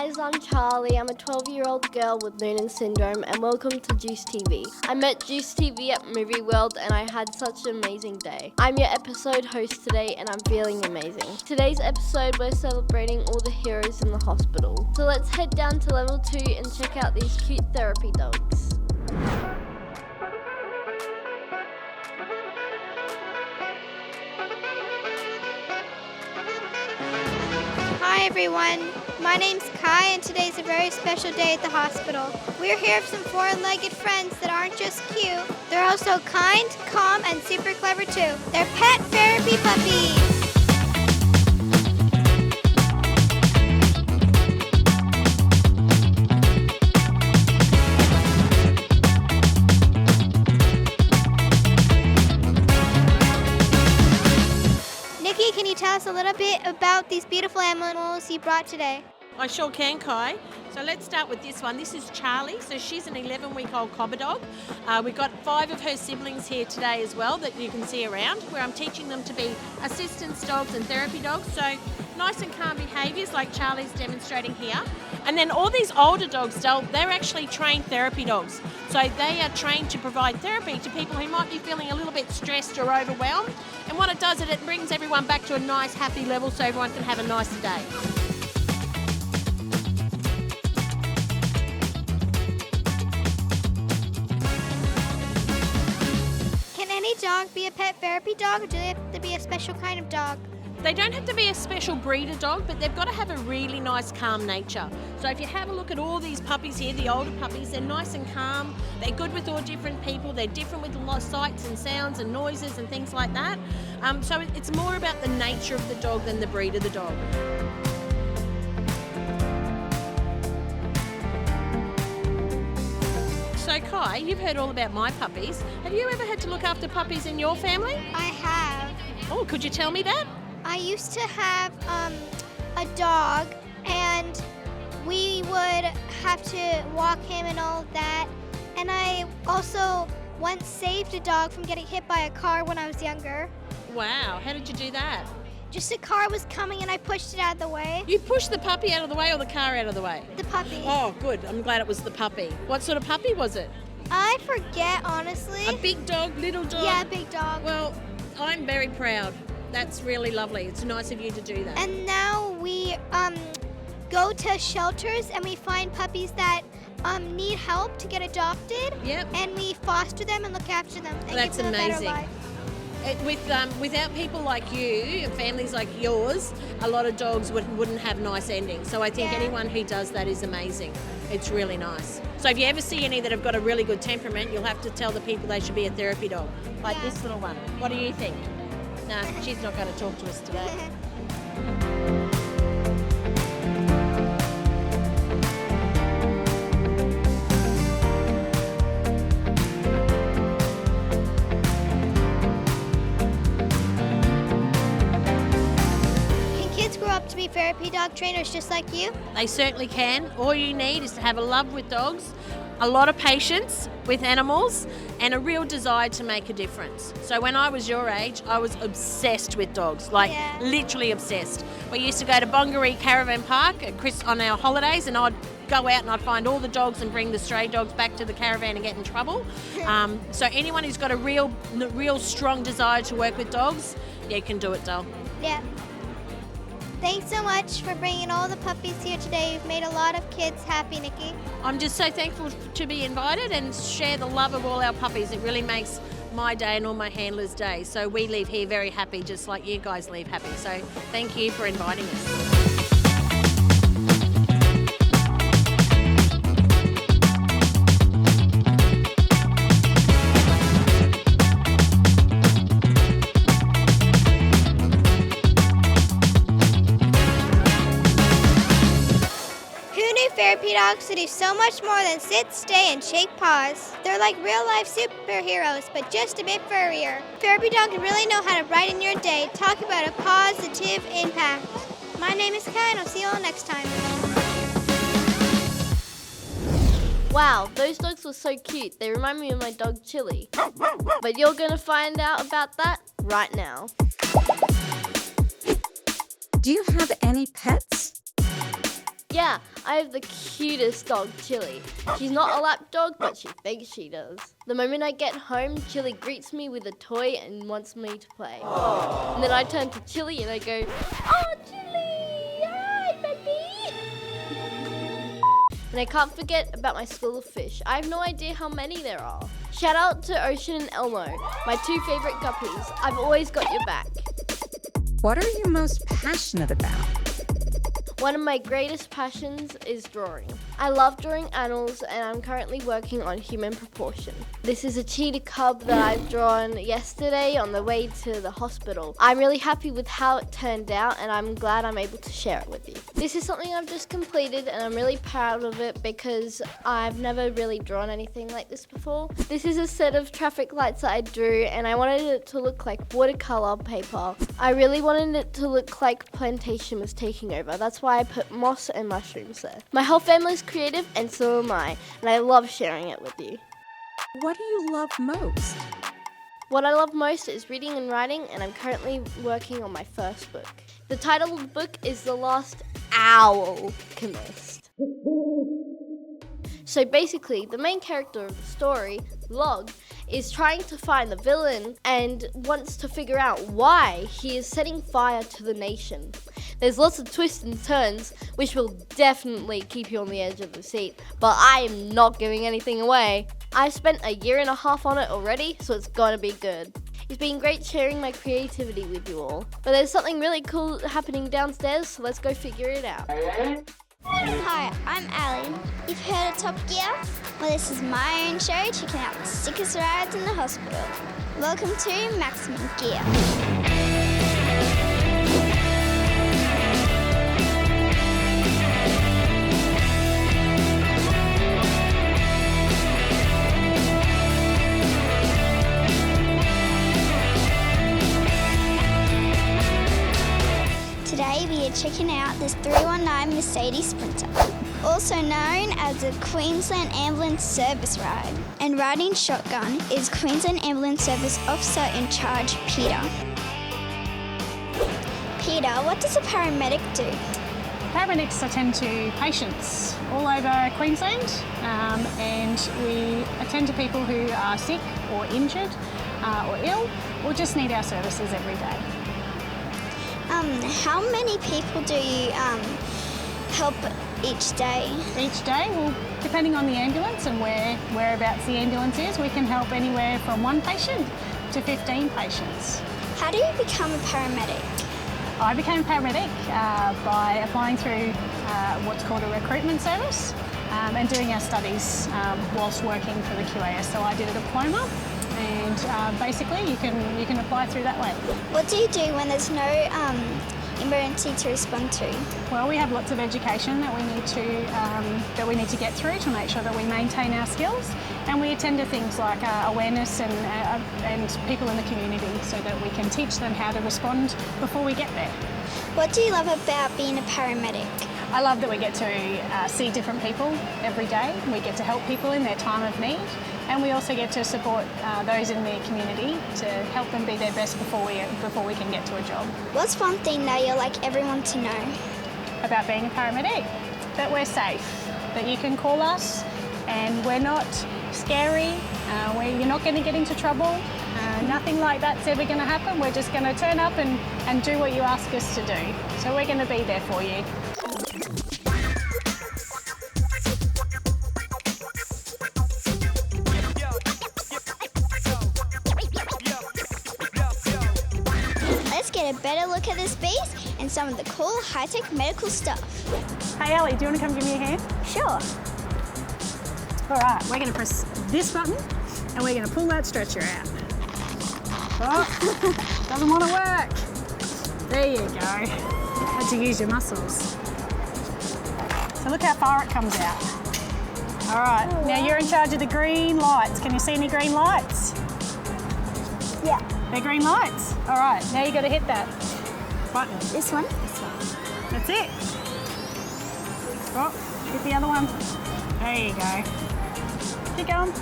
guys, I'm Charlie. I'm a 12-year-old girl with Noonan syndrome and welcome to Juice TV. I met Juice TV at Movie World and I had such an amazing day. I'm your episode host today and I'm feeling amazing. Today's episode we're celebrating all the heroes in the hospital. So let's head down to level 2 and check out these cute therapy dogs. Hi everyone, my name's Kai and today's a very special day at the hospital. We're here with some four-legged friends that aren't just cute, they're also kind, calm, and super clever too. They're pet therapy puppies. Nikki, can you tell us a little bit about these beautiful animals you brought today? I sure can, Kai. So let's start with this one. This is Charlie. So she's an 11-week-old cobber dog. We've got 5 of her siblings here today as well that you can see around, where I'm teaching them to be assistance dogs and therapy dogs. So nice and calm behaviours like Charlie's demonstrating here. And then all these older dogs, they're actually trained therapy dogs. So they are trained to provide therapy to people who might be feeling a little bit stressed or overwhelmed. And what it does is it brings everyone back to a nice, happy level so everyone can have a nice day. Can any dog be a pet therapy dog, or do they have to be a special kind of dog? They don't have to be a special breed of dog, but they've got to have a really nice, calm nature. So if you have a look at all these puppies here, the older puppies, they're nice and calm. They're good with all different people. They're different with a lot of sights and sounds and noises and things like that. So it's more about the nature of the dog than the breed of the dog. So Kai, you've heard all about my puppies. Have you ever had to look after puppies in your family? I have. Oh, could you tell me that? I used to have a dog, and we would have to walk him and all of that. And I also once saved a dog from getting hit by a car when I was younger. Wow, how did you do that? Just a car was coming and I pushed it out of the way. You pushed the puppy out of the way or the car out of the way? The puppy. Oh, good. I'm glad it was the puppy. What sort of puppy was it? I forget, honestly. A big dog, little dog? Yeah, big dog. Well, I'm very proud. That's really lovely. It's nice of you to do that. And now we go to shelters and we find puppies that need help to get adopted. Yep. And we foster them and look after them and That's give them a better amazing. life. Without people like you, families like yours, a lot of dogs wouldn't have nice endings. So I think anyone who does that is amazing. It's really nice. So if you ever see any that have got a really good temperament, you'll have to tell the people they should be a therapy dog, like this little one. What do you think? No, she's not going to talk to us today. To be therapy dog trainers just like you? They certainly can. All you need is to have a love with dogs, a lot of patience with animals, and a real desire to make a difference. So when I was your age, I was obsessed with dogs, literally obsessed. We used to go to Bongaree Caravan Park on our holidays, and I'd go out and I'd find all the dogs and bring the stray dogs back to the caravan and get in trouble. So anyone who's got a real strong desire to work with dogs, you can do it, doll. Yeah. Thanks so much for bringing all the puppies here today. You've made a lot of kids happy, Nikki. I'm just so thankful to be invited and share the love of all our puppies. It really makes my day and all my handlers' day. So we leave here very happy, just like you guys leave happy. So thank you for inviting us. Therapy dogs to do so much more than sit, stay, and shake paws. They're like real-life superheroes, but just a bit furrier. Therapy dogs really know how to brighten your day. Talk about a positive impact. My name is Kai, and I'll see you all next time. Wow, those dogs were so cute. They remind me of my dog Chili. But you're going to find out about that right now. Do you have any pets? Yeah, I have the cutest dog, Chili. She's not a lap dog, but she thinks she does. The moment I get home, Chili greets me with a toy and wants me to play. Aww. And then I turn to Chili and I go, "Oh, Chili! Hi, baby!" And I can't forget about my school of fish. I have no idea how many there are. Shout out to Ocean and Elmo, my two favorite guppies. I've always got your back. What are you most passionate about? One of my greatest passions is drawing. I love drawing animals and I'm currently working on human proportion. This is a cheetah cub that I've drawn yesterday on the way to the hospital. I'm really happy with how it turned out and I'm glad I'm able to share it with you. This is something I've just completed and I'm really proud of it because I've never really drawn anything like this before. This is a set of traffic lights that I drew and I wanted it to look like watercolor paper. I really wanted it to look like plantation was taking over. That's why I put moss and mushrooms there. My whole family's creative and so am I, and I love sharing it with you. What do you love most? What I love most is reading and writing, and I'm currently working on my first book. The title of the book is The Last Alchemist. So basically, the main character of the story, Log, is trying to find the villain and wants to figure out why he is setting fire to the nation. There's lots of twists and turns, which will definitely keep you on the edge of the seat, but I am not giving anything away. I've spent a year and a half on it already, so it's gonna be good. It's been great sharing my creativity with you all, but there's something really cool happening downstairs, so let's go figure it out. Hi, I'm Ali. You've heard of Top Gear? Well, this is my own show checking out the sickest rides in the hospital. Welcome to Maximum Gear. Today we are checking out this 319 Mercedes Sprinter, also known as the Queensland Ambulance Service Ride. And riding shotgun is Queensland Ambulance Service Officer in Charge, Peta. Peta, what does a paramedic do? Paramedics attend to patients all over Queensland and we attend to people who are sick or injured or ill or just need our services every day. How many people do you help each day? Each day, well, depending on the ambulance and whereabouts the ambulance is, we can help anywhere from 1 patient to 15 patients. How do you become a paramedic? I became a paramedic by applying through what's called a recruitment service and doing our studies whilst working for the QAS. So I did a diploma and basically you can apply through that way. What do you do when there's no emergency to respond to? Well, we have lots of education that we need to get through to make sure that we maintain our skills, and we attend to things like awareness and people in the community so that we can teach them how to respond before we get there. What do you love about being a paramedic? I love that we get to see different people every day. We get to help people in their time of need, and we also get to support those in the community to help them be their best before we can get to a job. What's one thing that you'd like everyone to know? About being a paramedic? That we're safe, that you can call us and we're not scary, you're not going to get into trouble, nothing like that's ever going to happen. We're just going to turn up and do what you ask us to do. So we're going to be there for you. Let's get a better look at this beast and some of the cool high-tech medical stuff. Hey Ellie, do you want to come give me a hand? Sure. All right, we're going to press this button and we're going to pull that stretcher out. Oh, doesn't want to work. There you go. Had to use your muscles. So look how far it comes out. All right, now you're in charge of the green lights. Can you see any green lights? Yeah. They're green lights. All right, now you got to hit that button. This one? This one. That's it. Oh, hit the other one. There you go. Keep going.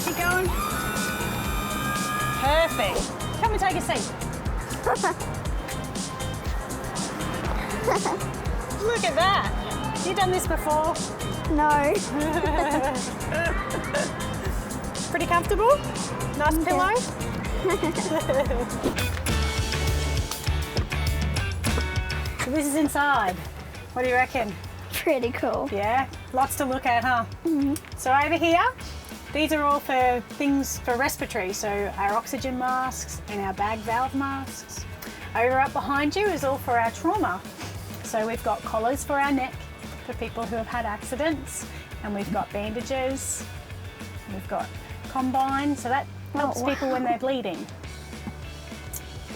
Keep going. Perfect. Come and take a seat. Look at that. You done this before? No. Pretty comfortable? Nice pillow? So this is inside. What do you reckon? Pretty cool. Yeah, lots to look at, huh? So over here, these are all for things for respiratory, so our oxygen masks and our bag valve masks. Over up behind you is all for our trauma. So we've got collars for our neck for people who have had accidents, and we've got bandages, we've got combine, so that helps people when they're bleeding.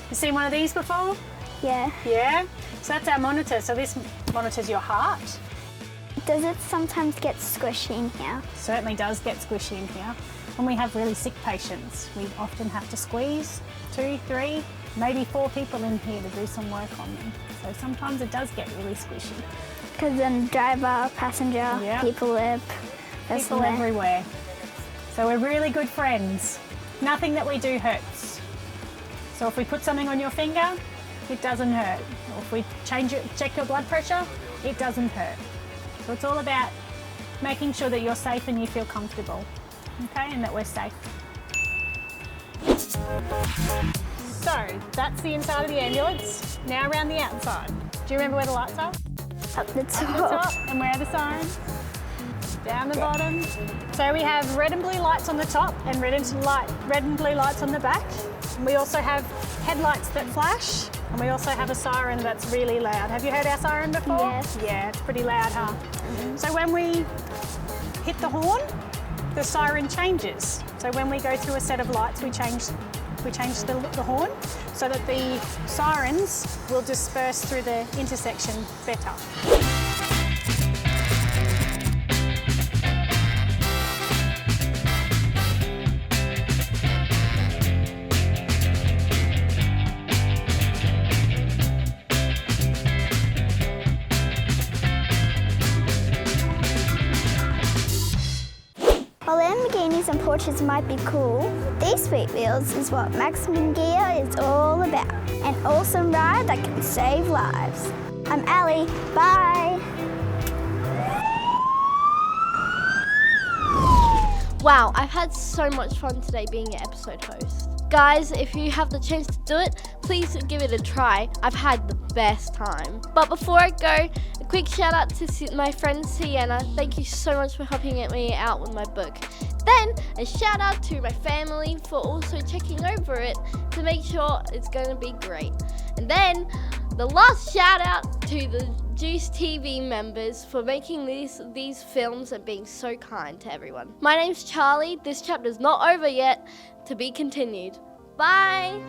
You seen one of these before? Yeah. Yeah? So that's our monitor, so this monitors your heart. Does it sometimes get squishy in here? Certainly does get squishy in here. When we have really sick patients, we often have to squeeze 2, 3, maybe 4 people in here to do some work on them. So sometimes it does get really squishy. Because then driver, passenger, Yeah. people live. People everywhere. So we're really good friends. Nothing that we do hurts. So if we put something on your finger, it doesn't hurt. Or if we check your blood pressure, it doesn't hurt. So it's all about making sure that you're safe and you feel comfortable, okay, and that we're safe. So that's the inside of the ambulance. Now around the outside. Do you remember where the lights are? Up the Up the top. top, and where are the sirens? Down the bottom. So we have red and blue lights on the top and red and blue lights on the back. And we also have headlights that flash, and we also have a siren that's really loud. Have you heard our siren before? Yes. Yeah, it's pretty loud, huh? So when we hit the horn, the siren changes. So when we go through a set of lights, we change the horn so that the sirens will disperse through the intersection better. While Lamborghinis and Porsches might be cool, these sweet wheels is what maximum gear is all about. An awesome ride that can save lives. I'm Allie. Bye. Wow, I've had so much fun today being your episode host. Guys, if you have the chance to do it, please give it a try. I've had the best time. But before I go, a quick shout out to my friend Sienna. Thank you so much for helping me out with my book. Then a shout out to my family for also checking over it to make sure it's going to be great. And then the last shout out to the Juice TV members for making these films and being so kind to everyone. My name's Charlie. This chapter's not over yet. To be continued. Bye!